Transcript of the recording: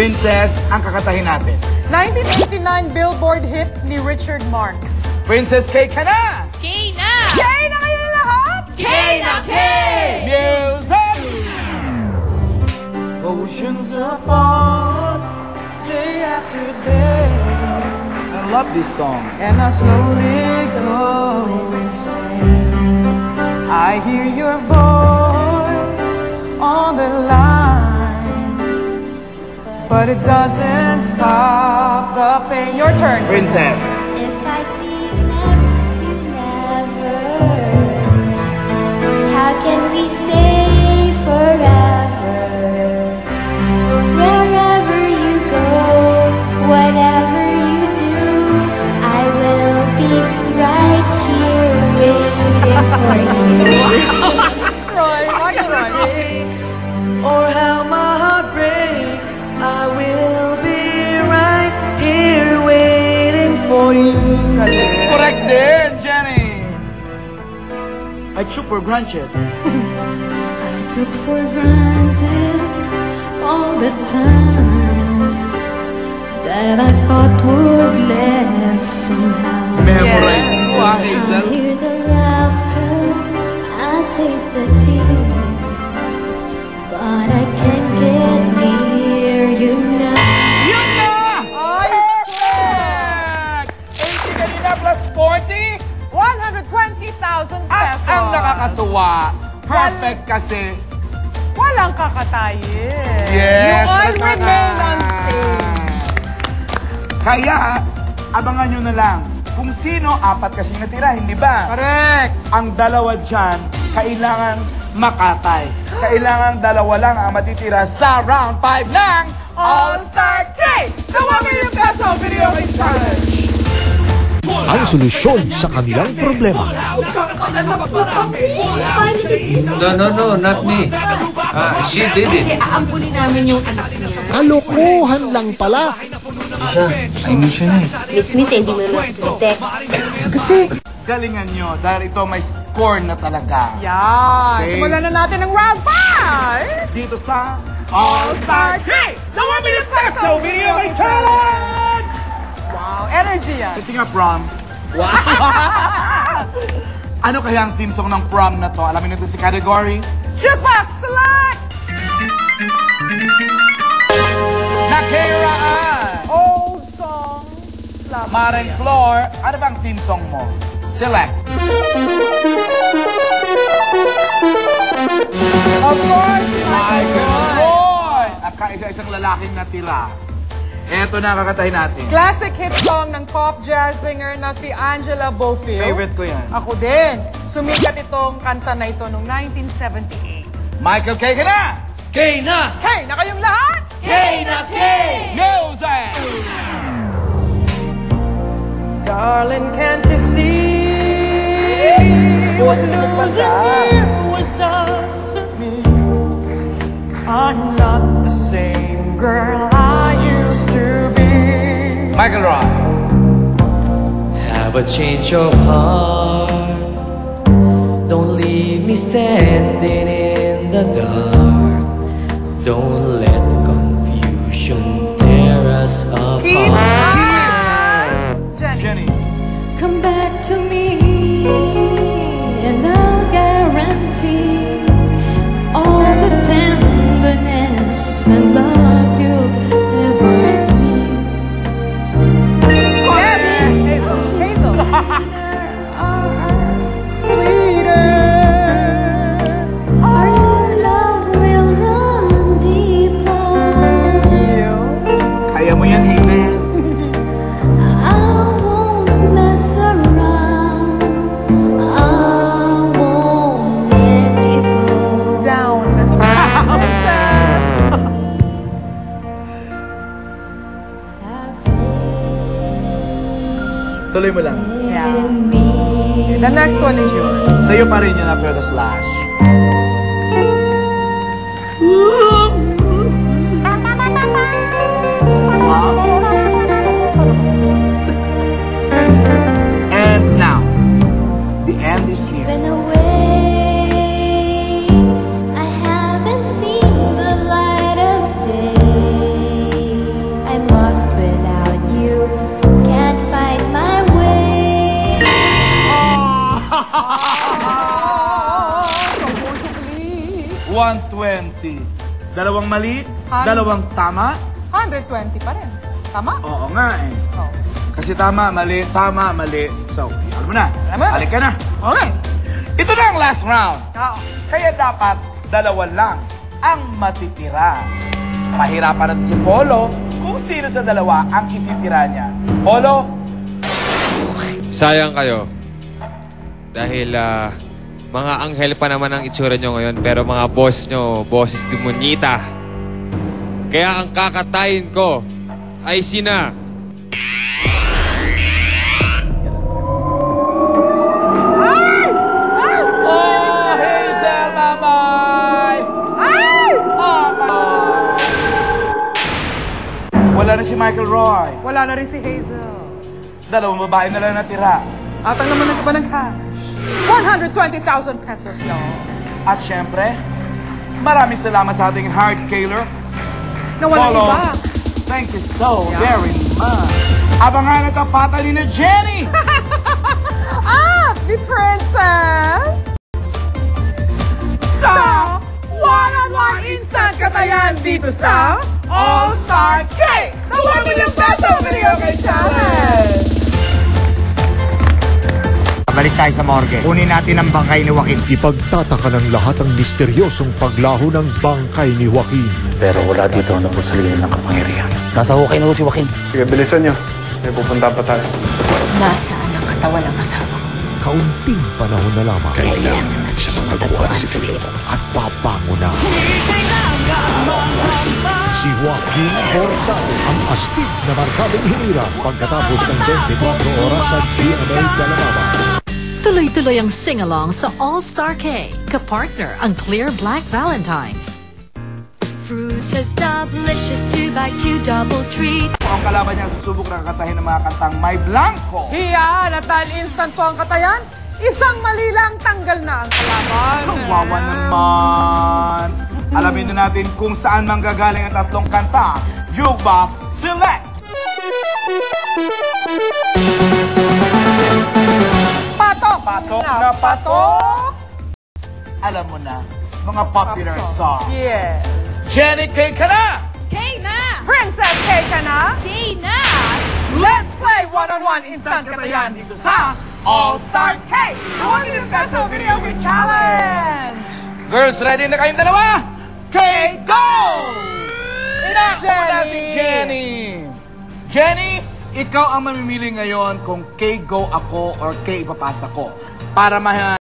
Princess, ang kakatahin natin. 1989 Billboard hit ni Richard Marx. Princess K ka na! K na! K na kayo lahat! K na K! Music! Oceans apart, day after day. I love this song. And I slowly go insane. I hear your voice on the line, but it doesn't stop the pain. Your turn, Princess. If I see next to never, how can we say forever? Wherever you go, whatever you do, I will be right here waiting for you. Roy. Michael Roy. Or how my heart breaks, I will be right here waiting for you. Correct din, Jenny. I took for granted. I took for granted all the times that I thought would last somehow. Memorize mo, I Hazel. hear the laughter, I taste the tears, but I can't get near you now. Yun na! Ay, Perfect! 80 kanina plus 40. 120,000 At pesos. ang nakakatuwa, perfect kasi. Walang kakatayin. Yes! You all nakaka- remain on stage. Kaya, abangan nyo na lang kung sino, apat kasing natira, hindi ba? Correct. Ang dalawa dyan, kailangan makatay. Kailangan dalawa lang ang matitira sa round 5 ng All-Star K! The 1 million peso video game challenge! Ang solusyon sa kanilang problema. No, not me. She did it. Aampunin namin yung anak niya. Kalokohan lang pala. Isha, I miss you na eh. Miss, hindi mo naman text. Galingan nyo dahil ito may score na talaga. Yan. Okay. Simulan na natin ang round 5. Dito sa All-Star K! The 1 million peso video game challenge! Wow, energy yan. Kasi nga prom. Wow! Ano kaya ang theme song ng prom na to? Alamin natin si category. Jukebox select! Nakiraan! Old songs. Mareng Floor, ano bang theme song mo? Select. Of course, Michael Roy! At kaisa-isang lalaking natira. Eto na ang kakatahin natin. Classic hit song ng pop jazz singer na si Angela Bofill. Favorite ko yan. Ako din. Sumikat itong kanta na ito noong 1978. Michael K. ka na! K na! Hey, na kayong lahat? K na K! Music! Darling, can't you see? What was done to me? I'm not the same girl I used to be. Michael Roy. Have a change of heart. Don't leave me standing in the dark. Don't let confusion tear us Keep apart. Jenny. Jenny. Come back to me, and I'll guarantee all the tenderness and love you'll ever need. Yes! Hazel. Hazel. Sweeter. Our love will run deeper. You. Kaya mo yan, Hazel. I won't mess around. I won't let you go. Down. Princess. Tuloy mo lang. Yeah. In me. The next one is yours. Sa'yo pa rin yun after the slash. And now, the end is near. Been away, I haven't seen the light of day. 120. Dalawang mali, Han- dalawang tama. 120 pa rin. Tama? Oo nga eh. Oh. Kasi tama, mali, tama, mali. So, alam mo na. Alam mo na. Balik ka na. Okay. Ito na ang last round. Oo. Kaya dapat dalawa lang ang matitira. Pahirapan natin si Polo kung sino sa dalawa ang ititira niya. Polo, Sayang kayo. Dahil mga anghel pa naman ang itsura nyo ngayon, pero mga boss nyo, boses demonita. Kaya ang kakatayin ko ay sina... oh, Hazel, bye-bye! Wala na si Michael Roy. Wala na rin si Hazel. Dalawang babae na lang natira. At ang naman ba ng cash? 120,000 pesos lang. At syempre, maraming salamat sa ating heart killer. Na walang Polo. iba. Thank you so very much. Abangan at tapatan ni na Jenny. The princess! Sa one-on-one instant katayan dito sa All-Star Cake! The 1 million peso video kay challenge! Balik tayo sa morgue. Kunin natin ang bangkay ni Joaquin. Ipagtataka ng lahat ang misteryosong paglaho ng bangkay ni Joaquin. Pero wala dito ang napusalinin ng kapangyarihan. Nasa hukay na si Joaquin. Sige, bilisan nyo. May pupunta pa tayo. Nasaan ang katawan ng asawa ko? Kaunting panahon na lamang Kailangan siya sa pagbuwan si Filippo. at babango na. Si Joaquin Hurtado ang astig na markadong hinira pagkatapos ng 24 oras sa GMA Galanaba. Tuloy-tuloy ang sing-along sa All-Star Cake. Kapartner ang Clear Black Valentines. Fruits is delicious, 2x2 double treat. Ang kalaban niya susubok na kakatahin ng mga kantang May Blanco. Iyan, at dahil instant po ang katayan, isang mali lang tanggal na ang kalaban. Kawawa naman. Alamin na natin kung saan manggagaling ang tatlong kanta. Jukebox Select! Patok! Patok na patok! Alam mo na, mga popular songs. Yes. Jenny, kay ka na! Okay na! Princess K ka na? Okay na! Let's play one-on-one instant katayan dito sa All-Star Cake! The 1 million peso video game challenge! Girls, ready na kayong dalawa? Okay, go! Naku na si Jenny! Jenny, ikaw ang mamimili ngayon kung K-go ako or K ipapasa ko. Para